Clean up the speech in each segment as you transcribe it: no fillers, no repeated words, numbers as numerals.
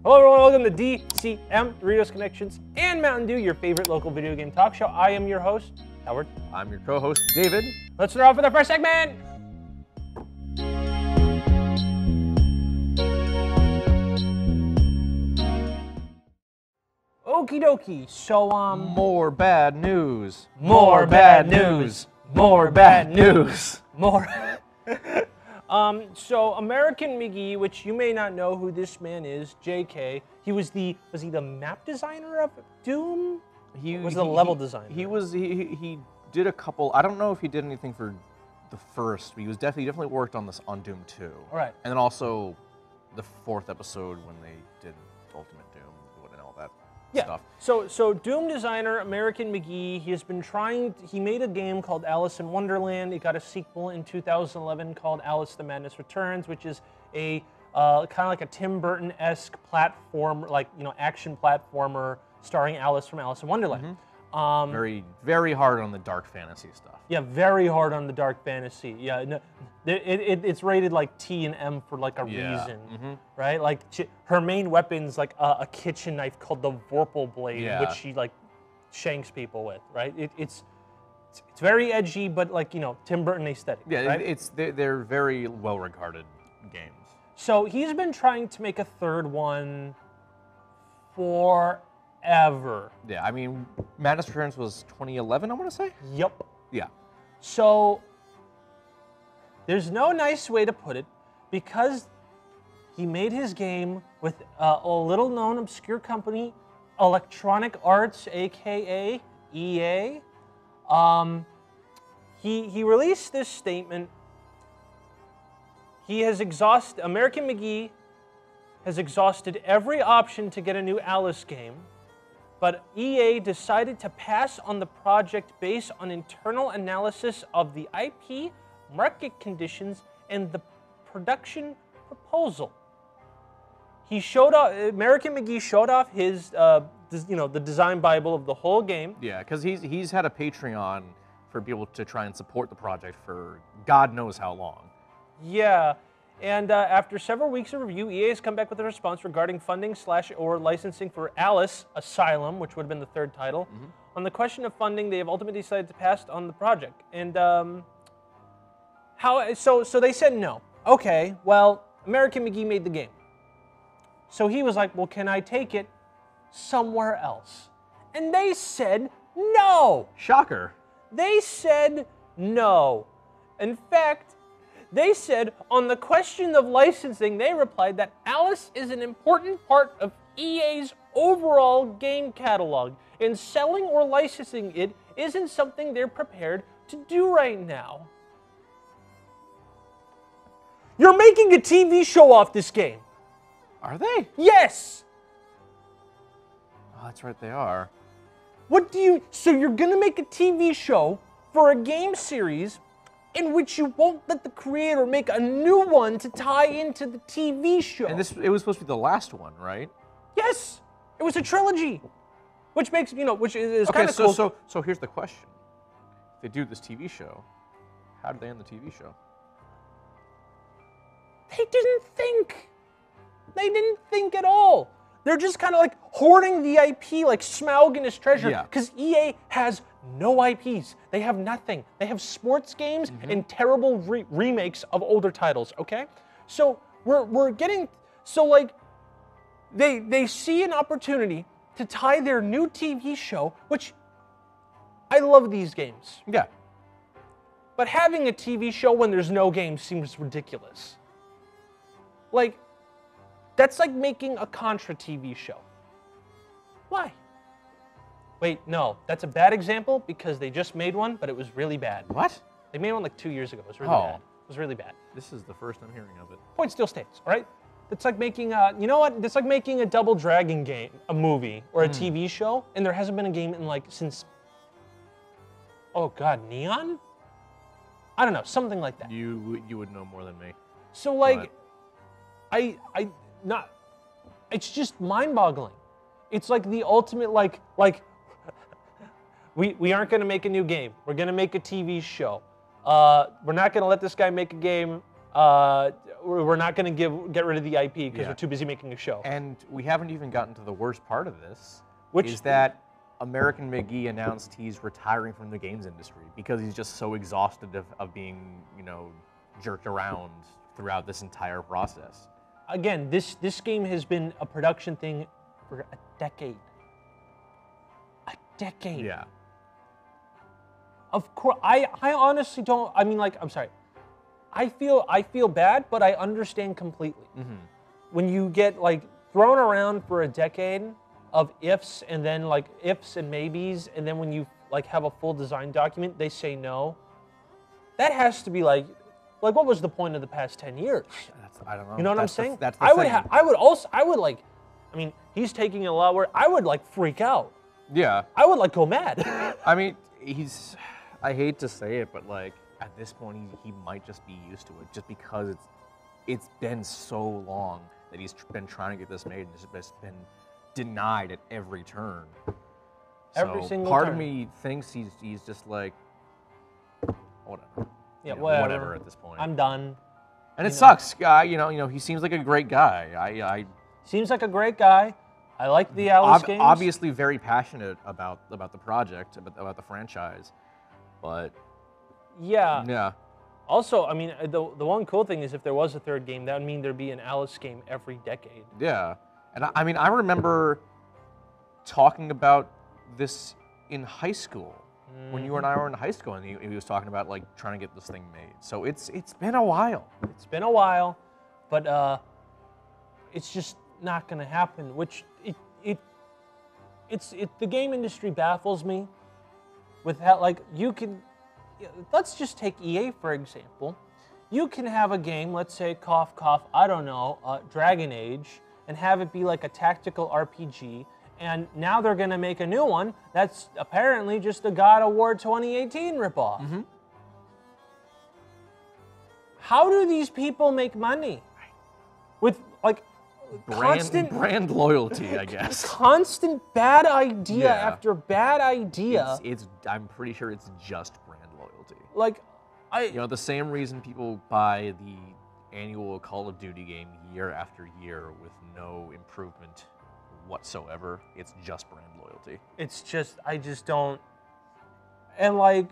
Hello everyone, welcome to DCM, Doritos Connections, and Mountain Dew, your favorite local video game talk show. I am your host, Howard. I'm your co-host, David. Let's start off with our first segment. Okie dokie, so More bad news. More bad news. More bad news. More. So American McGee, which you may not know who this man is, JK, was he the map designer of Doom? He was the level designer. He did a couple, I don't know if he did anything for the first, but he definitely worked on this on Doom 2. All right. And then also the fourth episode when they did Ultimate Doom and all that stuff. So Doom designer American McGee, he made a game called Alice in Wonderland. It got a sequel in 2011 called Alice the Madness Returns, which is a kind of like a Tim Burton-esque platform, action platformer starring Alice from Alice in Wonderland. Mm-hmm. Very, very hard on the dark fantasy stuff. Yeah, very hard on the dark fantasy. Yeah, no, it's rated like T and M for like a reason, right? Like her main weapon's like a kitchen knife called the Vorpal blade, which she like shanks people with, right? It's very edgy, but like Tim Burton aesthetic. Yeah, right? they're very well regarded games. So he's been trying to make a third one forever. Yeah, I mean, Madness Returns was 2011, I want to say? Yep. Yeah. So there's no nice way to put it, because he made his game with a little-known obscure company, Electronic Arts, aka EA. He released this statement. American McGee has exhausted every option to get a new Alice game, but EA decided to pass on the project based on internal analysis of the IP, market conditions, and the production proposal. American McGee showed off his, the design bible of the whole game. Yeah, because he's had a Patreon for people to try and support the project for God knows how long. Yeah, and after several weeks of review, EA has come back with a response regarding funding or licensing for Alice, Asylum, which would have been the third title. On the question of funding, they have ultimately decided to pass on the project. And so they said no. Okay, well, American McGee made the game. So he was like, well, can I take it somewhere else? And they said no. Shocker. They said no. In fact, they said on the question of licensing, they replied that Alice is an important part of EA's overall game catalog, and selling or licensing it isn't something they're prepared to do right now. You're making a TV show off this game. Are they? Yes. Oh, that's right, they are. So you're gonna make a TV show for a game series in which you won't let the creator make a new one to tie into the TV show. And it was supposed to be the last one, right? Yes, it was a trilogy, which makes which is kind of cool. So here's the question: if they do this TV show, how do they end the TV show? They didn't think. They didn't think at all. They're just kind of like hoarding the IP, like Smaug in his treasure, because EA has no IPs. They have nothing. They have sports games and terrible remakes of older titles, okay? So we're getting, they see an opportunity to tie their new TV show, which I love these games. Yeah. But having a TV show when there's no game seems ridiculous. That's like making a Contra TV show. Why? Wait, no, that's a bad example because they just made one, but it was really bad. What? They made one like 2 years ago. It was really bad. It was really bad. This is the first I'm hearing of it. Point still stands, all right? It's like making a, it's like making a Double Dragon game, a movie, or a TV show, and there hasn't been a game in since, oh God, Neon? I don't know, something like that. You would know more than me. So it's just mind-boggling. It's like the ultimate, we aren't going to make a new game. We're going to make a TV show. We're not going to let this guy make a game. we're not going to get rid of the IP because Yeah. we're too busy making a show. And we haven't even gotten to the worst part of this, Which is that American McGee announced he's retiring from the games industry because he's just so exhausted of being, jerked around throughout this entire process. Again, this game has been a production thing for a decade. A decade. Yeah. Of course, I honestly don't. I mean, I'm sorry. I feel bad, but I understand completely. Mm-hmm. When you get thrown around for a decade of ifs and then ifs and maybes, and then when you have a full design document, they say no. That has to be what was the point of the past 10 years? I don't know. You know what I'm saying? That's the I thing. mean, he's taking it a lot where I would freak out. Yeah. I would go mad. I mean, I hate to say it, but at this point, he might just be used to it, just because it's been so long that he's been trying to get this made and it's just been denied at every turn. Every So single part turn. of me thinks he's just whatever. Yeah, whatever at this point. I'm done. And it sucks. He seems like a great guy. I Seems like a great guy. I like the Alice games. obviously very passionate about the project, about the franchise, but Yeah. yeah. Also, I mean, the one cool thing is if there was a third game, that would mean there'd be an Alice game every decade. Yeah, and I mean, I remember talking about this in high school when you and I were in high school, and he was talking about trying to get this thing made. So it's been a while. It's been a while, but it's just not going to happen. Which the game industry baffles me with how you can. Let's just take EA for example. You can have a game, let's say cough cough, I don't know, Dragon Age, and have it be a tactical RPG. And now they're going to make a new one that's apparently just a God of War 2018 ripoff. Mm-hmm. How do these people make money? With constant brand loyalty, I guess. constant bad idea Yeah. after bad idea. I'm pretty sure it's just brand loyalty. I The same reason people buy the annual Call of Duty game year after year with no improvement whatsoever. It's just brand loyalty. It's just, I just don't, and I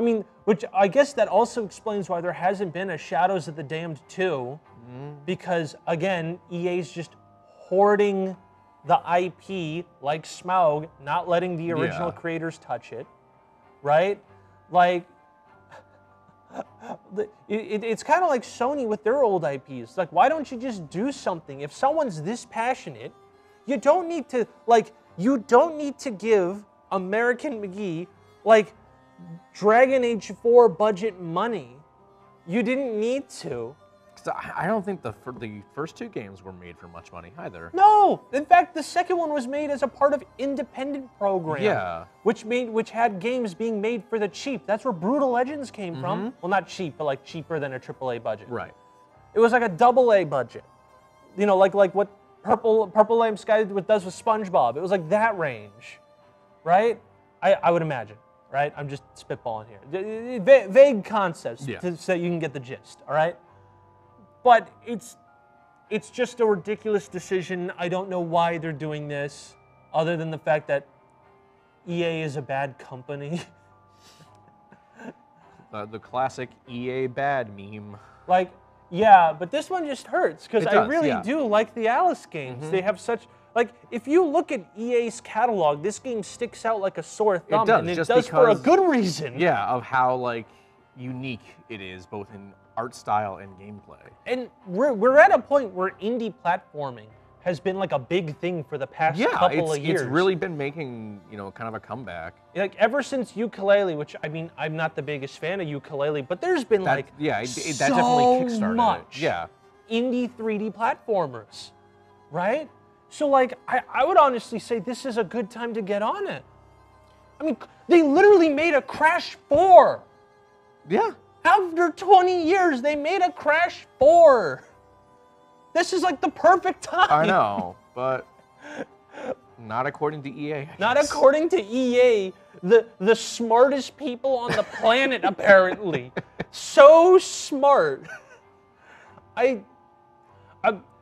mean, which I guess that also explains why there hasn't been a Shadows of the Damned 2, because again, EA's just hoarding the IP like Smaug, not letting the original creators touch it, right? It's kind of like Sony with their old IPs. Why don't you just do something? If someone's this passionate, you don't need to give American McGee Dragon Age 4 budget money. You didn't need to. 'Cause I don't think the first two games were made for much money either. No, in fact, the second one was made as a part of independent program. Yeah. Which had games being made for the cheap. That's where Brutal Legends came from. Well, not cheap, but cheaper than a AAA budget. Right. It was a AA budget. Like what Purple Lamp Sky does with SpongeBob. It was that range, right? I would imagine, right? I'm just spitballing here. Vague concepts so you can get the gist, all right? But it's just a ridiculous decision. I don't know why they're doing this, other than the fact that EA is a bad company. The classic EA bad meme. Yeah, but this one just hurts because It I does, really yeah. do like the Alice games. They have such if you look at EA's catalog, this game sticks out like a sore thumb, does, and it just does for a because- good reason. Yeah, of how unique it is, both in art style and gameplay. And we're at a point where indie platforming has been a big thing for the past couple of years. It's really been making, kind of a comeback. Ever since Ukulele, which I mean, I'm not the biggest fan of Ukulele, but there's been That so definitely kickstarted much it. Yeah. indie 3D platformers, right? So I would honestly say this is a good time to get on it. I mean, they literally made a Crash 4. Yeah. After 20 years, they made a Crash 4. This is the perfect time. I know, but not according to EA. I Not guess. according to EA, the smartest people on the planet, apparently. So smart.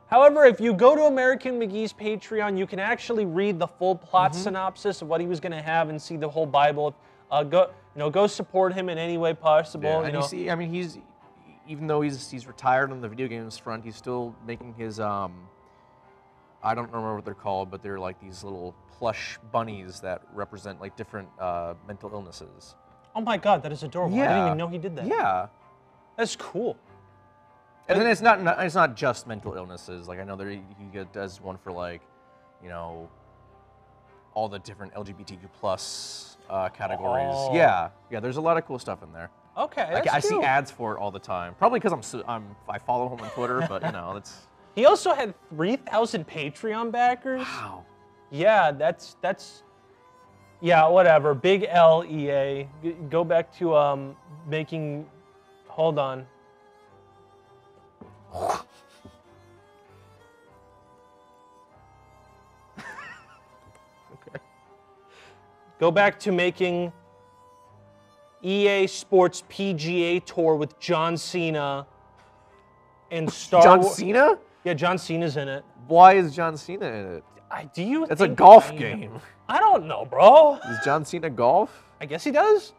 However, if you go to American McGee's Patreon, you can actually read the full plot synopsis of what he was going to have and see the whole Bible. Go support him in any way possible. Yeah, and you see, I mean, even though he's retired on the video games front, he's still making his I don't remember what they're called, but they're like these little plush bunnies that represent like different mental illnesses. Oh my God, that is adorable. Yeah. I didn't even know he did that. Yeah. That's cool. And then it's not just mental illnesses. Like I know he does one for like, all the different LGBTQ plus categories. Oh. Yeah. There's a lot of cool stuff in there. Okay, that's I see cool. ads for it all the time. Probably because I follow him on Twitter, but that's. He also had 3,000 Patreon backers. Wow. Yeah, that's. Yeah, whatever. Big L EA. Go back to making. Hold on. Okay. Go back to making EA Sports PGA Tour with John Cena and Star John Wars. Cena? Yeah, John Cena's in it. Why is John Cena in it? Do you? It's a think golf I know? game. I don't know, bro. Is John Cena golf? I guess he does.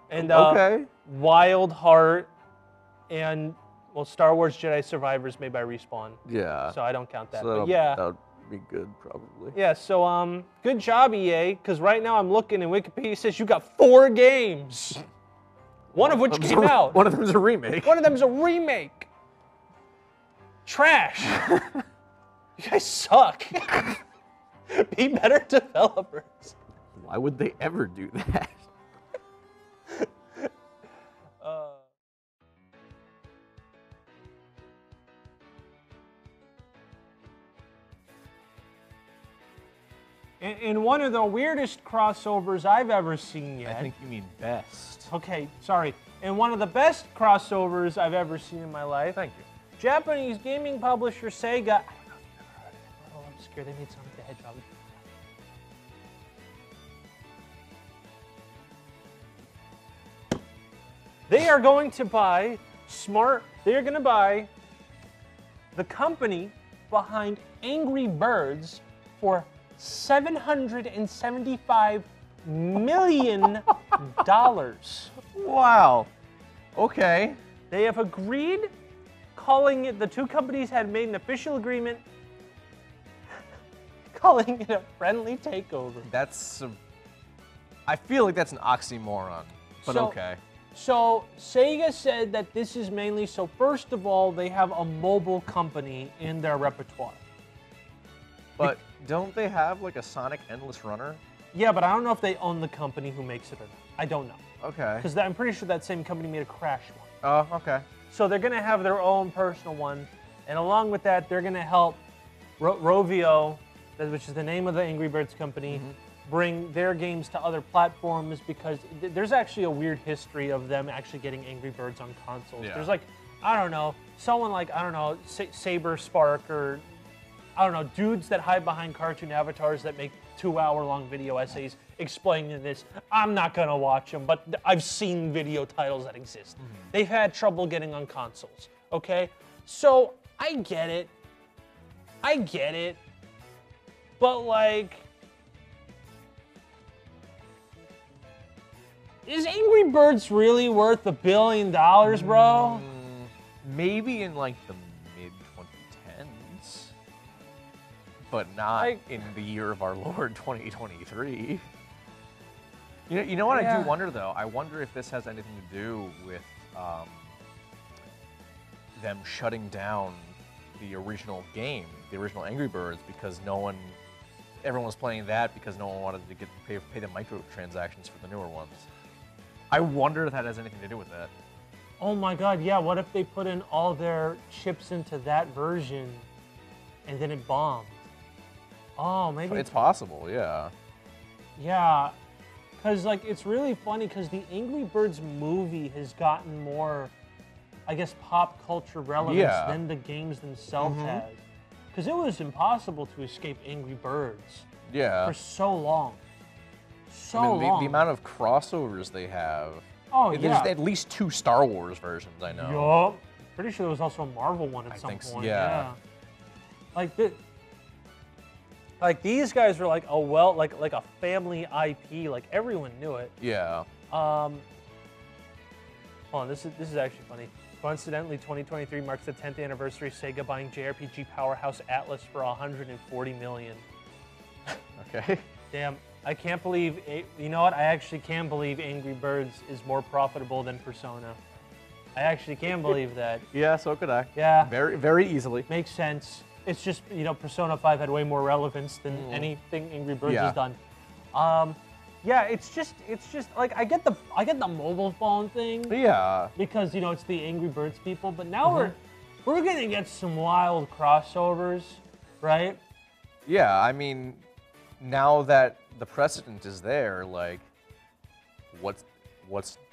And Okay. Wild Heart and Star Wars Jedi Survivors made by Respawn. Yeah. So I don't count that. So But yeah. that would be good, probably. Yeah, so good job, EA, because right now I'm looking and Wikipedia says you got 4 games. One of which came out. One of them's a remake. One of them's a remake. Trash. You guys suck. Be better developers. Why would they ever do that? In one of the weirdest crossovers I've ever seen yet. I think you mean best. Okay, sorry. In one of the best crossovers I've ever seen in my life. Thank you. Japanese gaming publisher Sega. I don't know if you've ever heard of it. Oh, I'm scared. They made Sonic the Hedgehog. They are going to buy the company behind Angry Birds for $775 million. Wow. Okay. They have agreed, calling it, the two companies had made an official agreement, calling it a friendly takeover. I feel like that's an oxymoron, but okay. So Sega said that this is mainly, first of all, they have a mobile company in their repertoire. But don't they have like a Sonic Endless Runner? Yeah, but I don't know if they own the company who makes it or not. I don't know. Okay. Because I'm pretty sure that same company made a Crash one. Oh, okay. So they're going to have their own personal one. And along with that, they're going to help Rovio, which is the name of the Angry Birds company, bring their games to other platforms, because there's actually a weird history of them actually getting Angry Birds on consoles. Yeah. There's like, I don't know, someone like, I don't know, Saber Spark, or I don't know, dudes that hide behind cartoon avatars that make 2-hour-long video essays explaining this. I'm not gonna watch them, but I've seen video titles that exist. They've had trouble getting on consoles, okay? So I get it, but like, is Angry Birds really worth $1 billion, bro? Maybe in like the mid-2010s, but not in the year of our Lord 2023. You know what I do wonder though? I wonder if this has anything to do with them shutting down the original game, the original Angry Birds, because everyone was playing that because no one wanted to pay the microtransactions for the newer ones. I wonder if that has anything to do with that. Oh my God, yeah, what if they put in all their chips into that version and then it bombed? Oh, maybe. It's possible, yeah. Yeah, because like it's really funny because the Angry Birds movie has gotten more, I guess, pop culture relevance than the games themselves has. Because it was impossible to escape Angry Birds for so long. The amount of crossovers they have Oh, There's yeah. at least 2 Star Wars versions, I know. Yup. Pretty sure there was also a Marvel one at some point. Yeah. Like these guys were like like a family IP. Like everyone knew it. Yeah. Hold on, this is actually funny. Coincidentally, 2023 marks the 10th anniversary of Sega buying JRPG powerhouse Atlas for $140 million. Okay. Damn, I can't believe. You know what? I actually can believe Angry Birds is more profitable than Persona. I actually can believe that. Yeah, so could I. Yeah. Very, very easily. Makes sense. It's just, you know, Persona 5 had way more relevance than anything Angry Birds has done. Yeah, it's just like I get the mobile phone thing. Yeah. Because, you know, it's the Angry Birds people, but now we're gonna get some wild crossovers, right? Yeah, I mean, now that the precedent is there, like,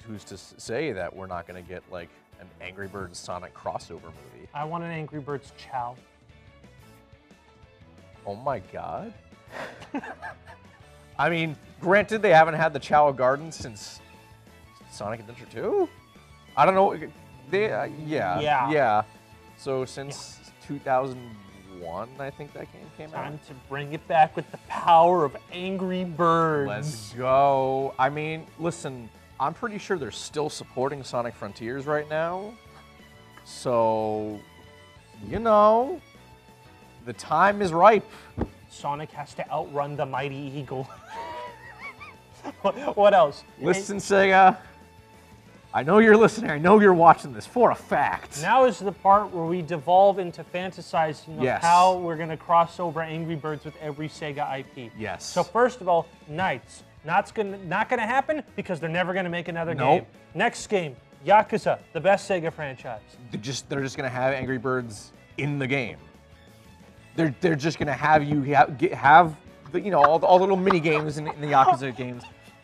who's to say that we're not gonna get like an Angry Birds Sonic crossover movie? I want an Angry Birds Chow. Oh my god. I mean, granted, they haven't had the Chow Garden since Sonic Adventure 2? I don't know. Yeah. So since 2001, I think that game came out. Time to bring it back with the power of Angry Birds. Let's go. I mean, listen, I'm pretty sure they're still supporting Sonic Frontiers right now. So, you know, the time is ripe. Sonic has to outrun the mighty eagle. What else? Listen, Sega. I know you're listening. I know you're watching this for a fact. Now is the part where we devolve into fantasizing of how we're going to cross over Angry Birds with every Sega IP. Yes. So first of all, Knights. Not gonna happen because they're never going to make another game. Next game, Yakuza, the best Sega franchise. They're just going to have Angry Birds in the game. They're just going to have you have the, you know, all the little mini games in the Yakuza games.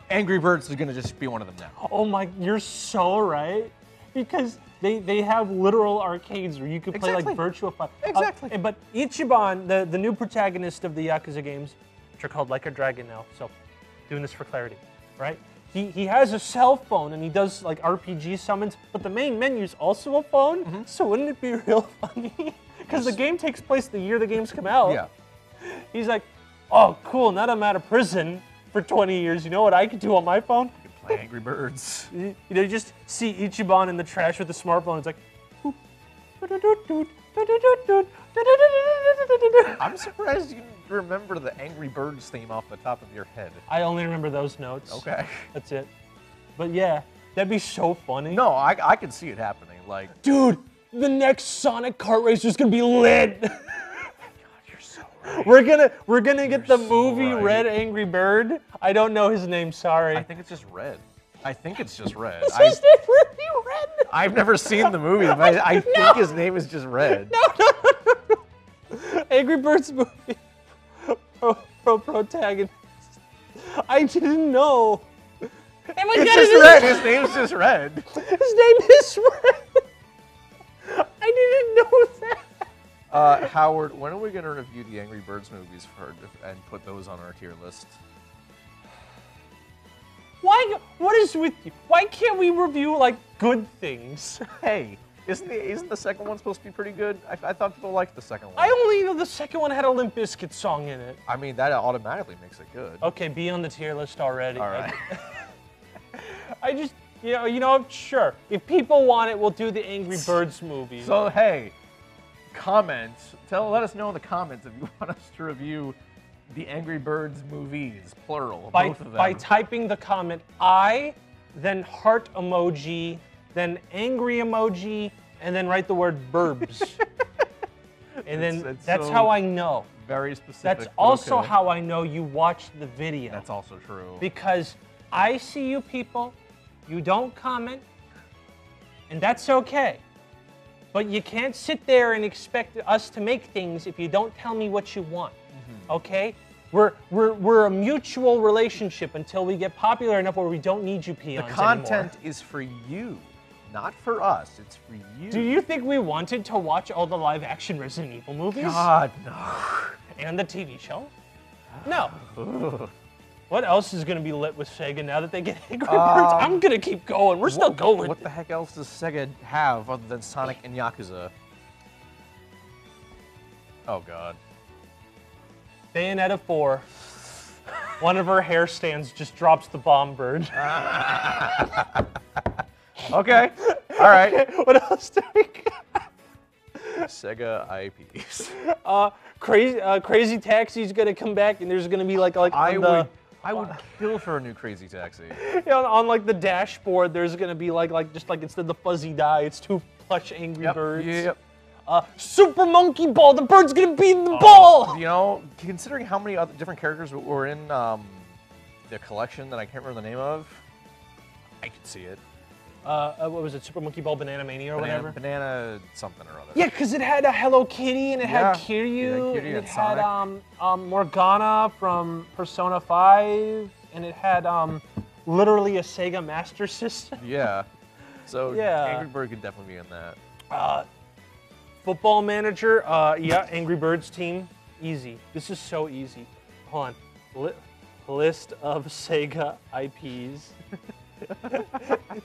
Angry Birds is going to just be one of them now. Oh my, you're so right. Because they have literal arcades where you could play like Virtua Fighter. Exactly. But Ichiban, the new protagonist of the Yakuza games, which are called Like a Dragon now, so doing this for clarity, right? He has a cell phone and he does like RPG summons, but the main menu's also a phone, so wouldn't it be real funny? Because the game takes place the year the games come out. Yeah. He's like, oh, cool, now that I'm out of prison for 20 years, you know what I can do on my phone? You can play Angry Birds. You know, you just see Ichiban in the trash with the smartphone. It's like, I'm surprised you remember the Angry Birds theme off the top of your head. I only remember those notes. Okay. That's it. But yeah, that'd be so funny. No, I could see it happening. Like, dude, the next Sonic kart race is gonna be lit. God, you're so right. We're gonna get the movie right. Red Angry Bird. I don't know his name. Sorry. I think it's just Red. Is his name really Red? I've never seen the movie, but I think his name is just Red. No. Angry Birds movie. Protagonist. I didn't know. It's just Red. His name's just Red. His name is Red. I didn't know that. Howard, when are we going to review the Angry Birds movies and put those on our tier list? Why? What is with you? Why can't we review like good things? Hey, isn't the second one supposed to be pretty good? I thought people liked the second one. I only know the second one had a Limp Bizkit song in it. I mean, that automatically makes it good. Okay, be on the tier list already. All right. I just, you know, sure. If people want it, we'll do the Angry Birds movie. So hey, comments. Let us know in the comments if you want us to review the Angry Birds movies, plural, both of them. By typing the comment I, then heart emoji, then angry emoji, and then write the word burbs. And then that's how I know. Very specific. That's also how I know you watched the video. That's also true. Because I see you people, you don't comment, and that's okay. But you can't sit there and expect us to make things if you don't tell me what you want. Okay? We're a mutual relationship until we get popular enough where we don't need you peons The content is for you, not for us. It's for you. Do you think we wanted to watch all the live-action Resident Evil movies? God, no. And the TV show? No. What else is going to be lit with Sega now that they get Angry Birds? I'm going to keep going. We're still going. What the heck else does Sega have other than Sonic and Yakuza? Oh, God. Bayonetta 4. One of her hair stands just drops the bomb bird. Okay. All right. Okay, what else do we got? Sega IPs. Crazy Taxi's gonna come back, and there's gonna be like I would kill for a new Crazy Taxi. On like the dashboard, there's gonna be like instead of the fuzzy die, it's 2 plush Angry Birds. Yep. Super Monkey Ball. The bird's gonna beat the ball. You know, considering how many other different characters were in the collection that I can't remember the name of, I could see it. What was it? Super Monkey Ball Banana Mania or whatever? Banana something or other. Yeah, because it had a Hello Kitty and it had Kiryu, Kiryu and it and had Sonic. Morgana from Persona 5, and it had literally a Sega Master System. Yeah. So Yeah. Angry Bird could definitely be in that. Football Manager, yeah, Angry Birds team, easy. This is so easy. Hold on, list of Sega IPs.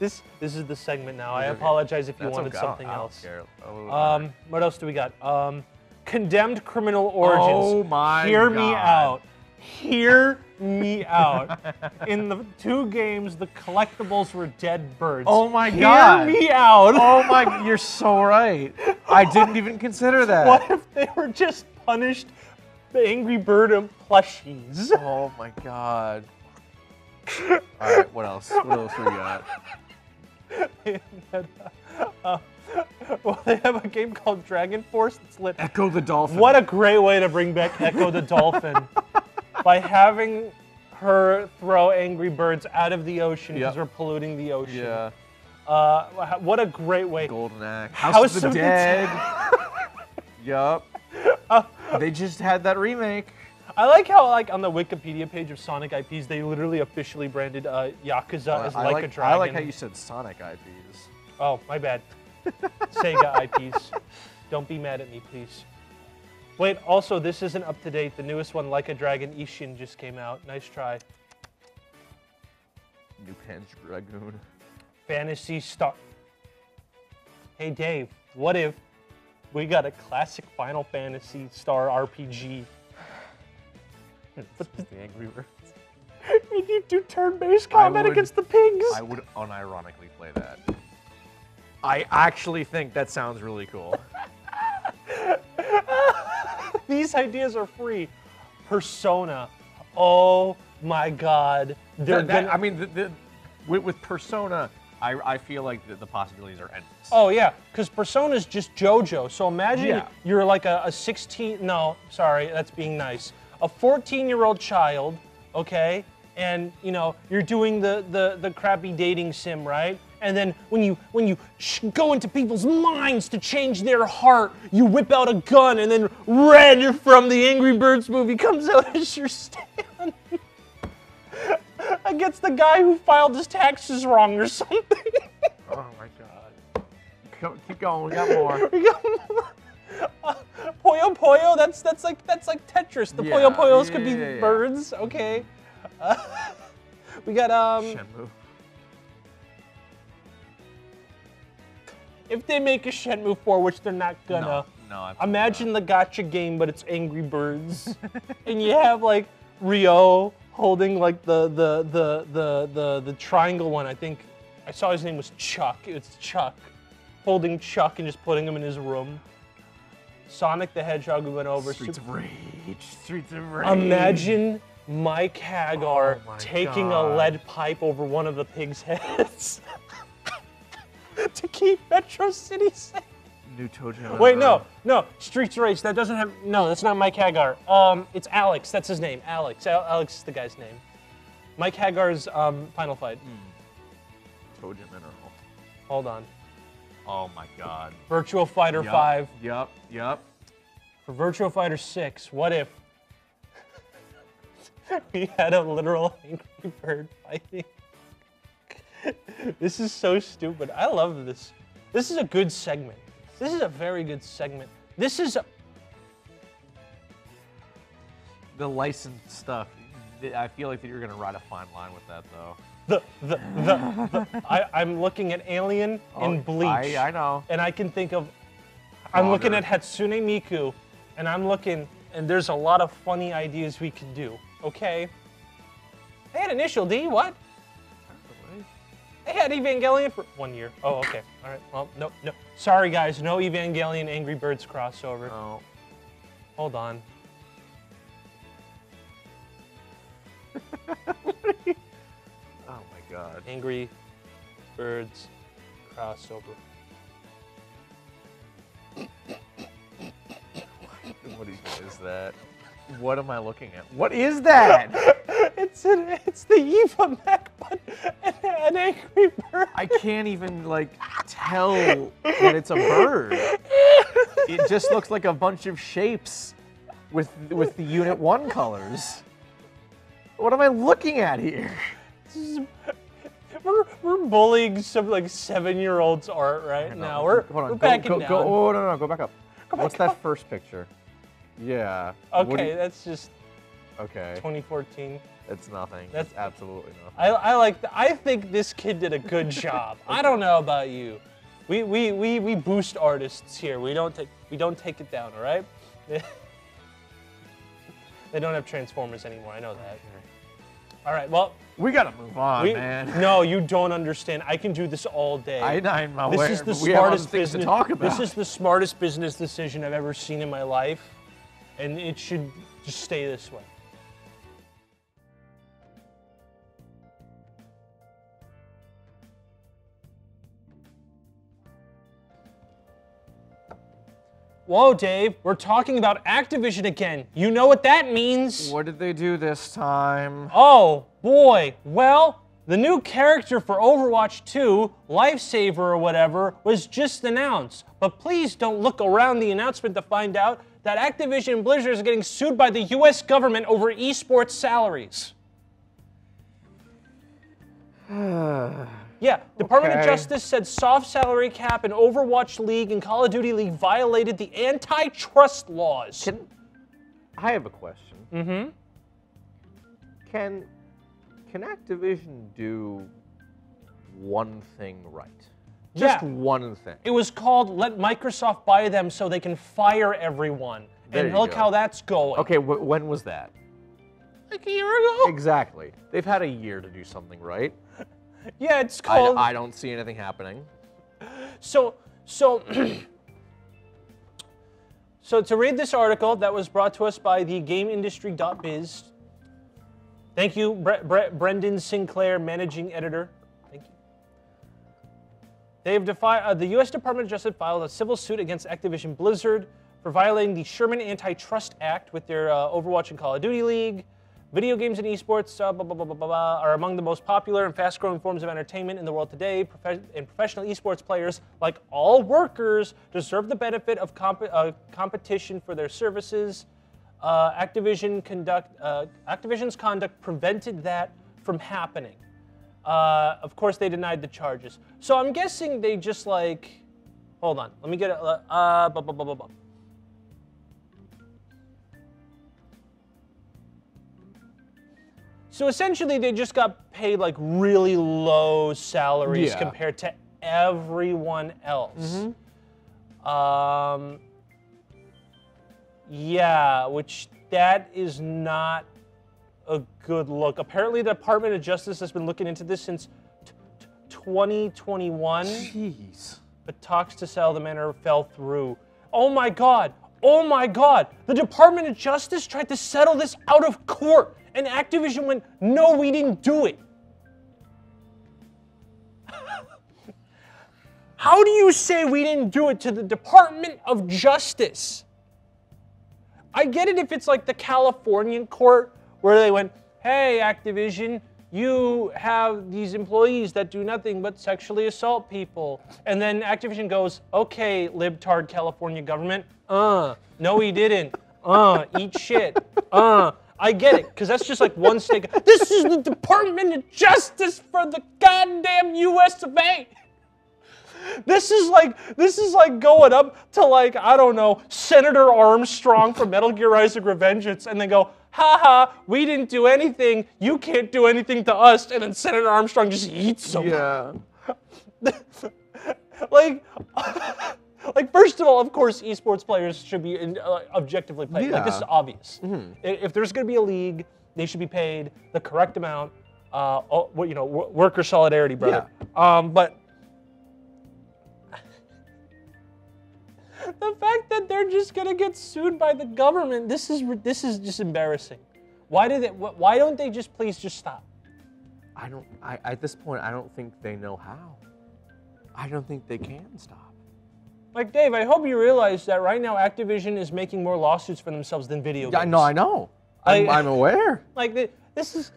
This is the segment now. I apologize if you wanted something else. I don't care. What else do we got? Condemned Criminal Origins. Oh my Hear me God. out. Hear me out. In the 2 games, the collectibles were dead birds. Oh my God. Hear me out. Oh my, you're so right. I didn't even consider that. What if they were just punished Angry Bird and plushies? Oh my God. All right, what else? What else we got? Well, they have a game called Dragon Force that's lit. Echo the Dolphin. What a great way to bring back Echo the Dolphin. By having her throw Angry Birds out of the ocean because we're polluting the ocean. Yeah. What a great way. Golden Axe. House of the of the Dead. Yup. They just had that remake. I like how, like, on the Wikipedia page of Sonic IPs, they literally officially branded Yakuza as Like a Dragon. I like how you said Sonic IPs. Oh, my bad. Sega IPs. Don't be mad at me, please. Wait, also, this isn't up to date. The newest one, Like a Dragon Ishin, just came out. Nice try. New Panzer Dragoon. Fantasy Star. Hey, Dave, what if we got a classic Final Fantasy Star RPG? But the Angry Birds. And you do turn-based combat against the pigs. I would unironically play that. I actually think that sounds really cool. These ideas are free. Persona. Oh my God. With Persona, I feel like the possibilities are endless. Oh yeah, because Persona's just JoJo. So imagine you're like a 16. No, sorry, that's being nice. A 14-year-old child, okay, and you know you're doing the crappy dating sim, right? And then when you go into people's minds to change their heart, you whip out a gun, and then Red from the Angry Birds movie comes out as your stand against the guy who filed his taxes wrong or something. Oh my God! Keep going. We got more. We got more. Puyo Puyo, that's like Tetris. The Puyo Puyos could be birds. Okay. We got Shenmue. If they make a Shenmue 4, which they're not gonna, no, imagine the gacha game, but it's Angry Birds, and you have like Ryo holding like the triangle one. I think I saw his name was Chuck. It's Chuck, holding Chuck and just putting him in his room. Sonic the Hedgehog went over. Streets of Rage. Streets of Rage. Imagine Mike Hagar taking a lead pipe over one of the pigs' heads to keep Metro City safe. New Tojo. Wait, no. Streets of Rage. That doesn't have. No, that's not Mike Hagar. It's Alex. That's his name. Alex. Alex is the guy's name. Mike Hagar's Final Fight. Tojo Mineral. Hold on. Oh my God. Virtual Fighter 5. Yup. For Virtual Fighter 6, what if we had a literal Angry Bird fighting? This is so stupid. I love this. This is a good segment. This is a very good segment. This is the licensed stuff. I feel like that you're gonna ride a fine line with that, though. I'm looking at Alien in Bleach. I know. And I can think of, I'm looking at Hatsune Miku, and I'm looking, and there's a lot of funny ideas we could do. Okay. They had Initial D. What? They had Evangelion for 1 year. Oh, okay. All right. Well, no. Sorry, guys. No Evangelion Angry Birds crossover. Oh. Hold on. Oh my God. Angry Birds crossover. What is that? What am I looking at? What is that? It's the Eva mech, but an Angry Bird. I can't even like tell that it's a bird. It just looks like a bunch of shapes with the Unit 1 colors. What am I looking at here? We're bullying some like 7-year-old's art right now. We're backing down. Oh no, go back up. What's that first picture? Yeah. Okay, that's just okay. 2014. It's nothing. That's absolutely nothing. I think this kid did a good job. I don't know about you. We boost artists here. We don't take it down, all right? They don't have Transformers anymore. I know that. All right, well, we gotta move on, man. No, you don't understand. I can do this all day. I'm aware. This is the but we have other smartest things business. to talk about. This is the smartest business decision I've ever seen in my life, and it should just stay this way. Whoa, Dave, we're talking about Activision again. You know what that means. What did they do this time? Oh, boy. Well, the new character for Overwatch 2, Lifesaver or whatever, was just announced. But please don't look around the announcement to find out that Activision and Blizzard is getting sued by the US government over esports salaries. Yeah, Department of Justice said soft salary cap in Overwatch League and Call of Duty League violated the antitrust laws. I have a question. Mm-hmm. Can Activision do one thing right? Just one thing. It was called let Microsoft buy them so they can fire everyone. And look how that's going. Okay, when was that? Like a year ago. Exactly. They've had a year to do something right. Yeah, it's called... I don't see anything happening. So to read this article that was brought to us by the GameIndustry.biz, thank you, Brendan Sinclair, managing editor. Thank you. They've the U.S. Department of Justice filed a civil suit against Activision Blizzard for violating the Sherman Antitrust Act with their Overwatch and Call of Duty League. Video games and esports are among the most popular and fast-growing forms of entertainment in the world today, and professional esports players, like all workers, deserve the benefit of competition for their services. Activision's conduct prevented that from happening. Of course, they denied the charges. So I'm guessing they just like, hold on, let me get it. So essentially, they just got paid like really low salaries compared to everyone else. Mm-hmm. Yeah, which that is not a good look. Apparently, the Department of Justice has been looking into this since 2021. Jeez. But talks to sell the manor fell through. Oh my God! Oh my God! The Department of Justice tried to settle this out of court. And Activision went, no, we didn't do it. How do you say we didn't do it to the Department of Justice? I get it if it's like the Californian court where they went, hey, Activision, you have these employees that do nothing but sexually assault people. And then Activision goes, okay, libtard California government, no, he didn't. Eat shit. I get it, because that's just like one stake. This is the Department of Justice for the goddamn US of A. This is like going up to like, I don't know, Senator Armstrong from Metal Gear Rising: Revengeance, and they go, haha, we didn't do anything, you can't do anything to us, and then Senator Armstrong just eats them. Yeah. like, first of all, of course, esports players should be objectively paid. Yeah. Like, this is obvious. If there's going to be a league, they should be paid the correct amount. Worker solidarity, brother. Yeah. But the fact that they're just gonna get sued by the government, this is just embarrassing. Why don't they just please just stop? At this point, I don't think they know how. I don't think they can stop. Like, Dave, I hope you realize that right now Activision is making more lawsuits for themselves than video games. I know. I'm aware. Like, this is,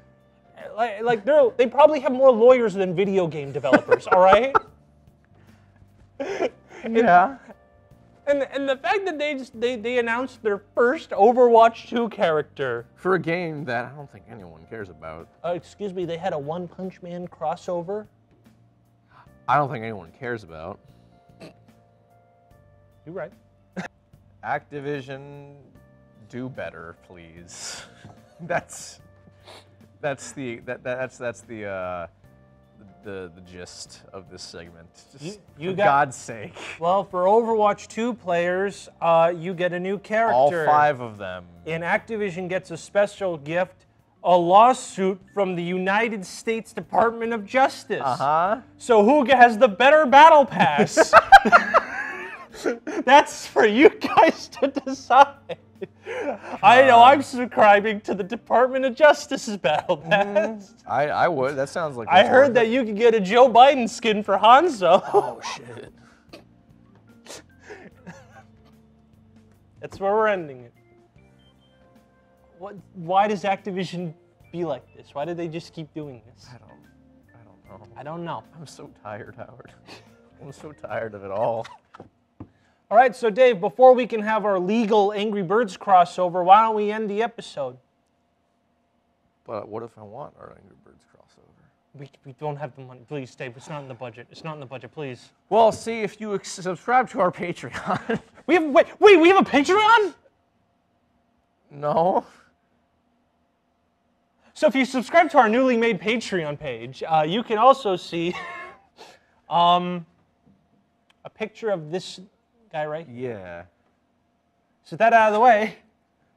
like they probably have more lawyers than video game developers, all right? Yeah. And the fact that they announced their first Overwatch 2 character. For a game that I don't think anyone cares about. Excuse me, they had a One Punch Man crossover. I don't think anyone cares about. You're right. Activision, do better, please. that's the gist of this segment. Just for God's sake. Well, for Overwatch 2 players, you get a new character. All 5 of them. And Activision gets a special gift, a lawsuit from the United States Department of Justice. So who has the better battle pass? That's for you guys to decide. I know I'm subscribing to the Department of Justice's battle pass. I would. That sounds like. I heard that you could get a Joe Biden skin for Hanzo. Oh shit. That's where we're ending it. Why does Activision be like this? Why do they just keep doing this? I don't know. I don't know. I'm so tired, Howard. I'm so tired of it all. All right, so Dave, before we can have our legal Angry Birds crossover, why don't we end the episode? But what if I want our Angry Birds crossover? We don't have the money. Please, Dave, it's not in the budget. It's not in the budget, please. Well, see, if you subscribe to our Patreon. we have a Patreon? No. So if you subscribe to our newly made Patreon page, you can also see a picture of this guy right here. Yeah. So that out of the way,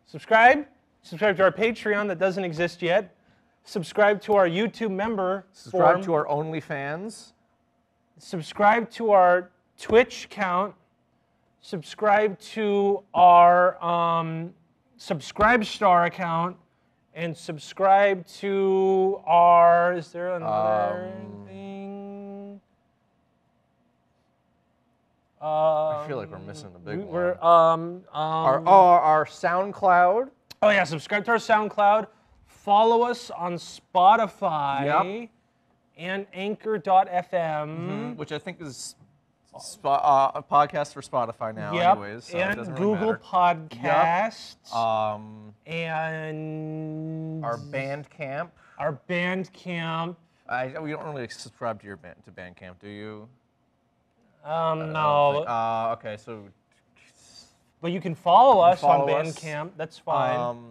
subscribe to our Patreon that doesn't exist yet, subscribe to our YouTube member Subscribe to our OnlyFans. Subscribe to our Twitch account, subscribe to our Subscribe Star account, and subscribe to our, is there another thing? I feel like we're missing the big one. Our SoundCloud. Oh yeah, subscribe to our SoundCloud. Follow us on Spotify and Anchor.fm. Which I think is a podcast for Spotify now anyways. So and it doesn't Google really matter. Podcasts. And our Bandcamp. Our Bandcamp. We don't really subscribe to Bandcamp, do you? No. Okay, so. But you can follow us on follow us. Bandcamp. That's fine.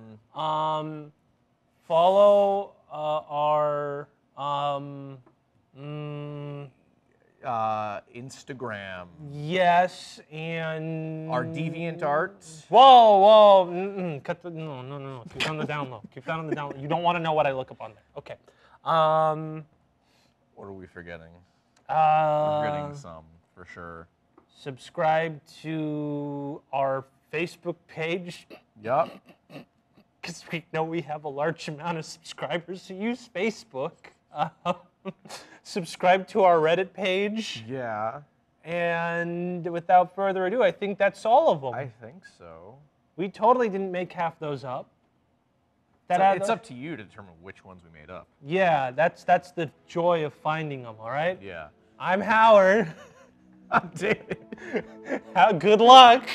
Follow our Instagram. Yes, and Our DeviantArt. Whoa! Cut the no. Keep on the down low. Keep that on the down low. You don't want to know what I look up on there. Okay. What are we forgetting? We're Forgetting some for sure. Subscribe to our Facebook page. Yup. Because we know we have a large amount of subscribers who use Facebook. Subscribe to our Reddit page. Yeah. And without further ado, I think that's all of them. I think so. We totally didn't make half those up. It's up to you to determine which ones we made up. Yeah, that's the joy of finding them, all right? Yeah. I'm Howard. I'm David. Good luck.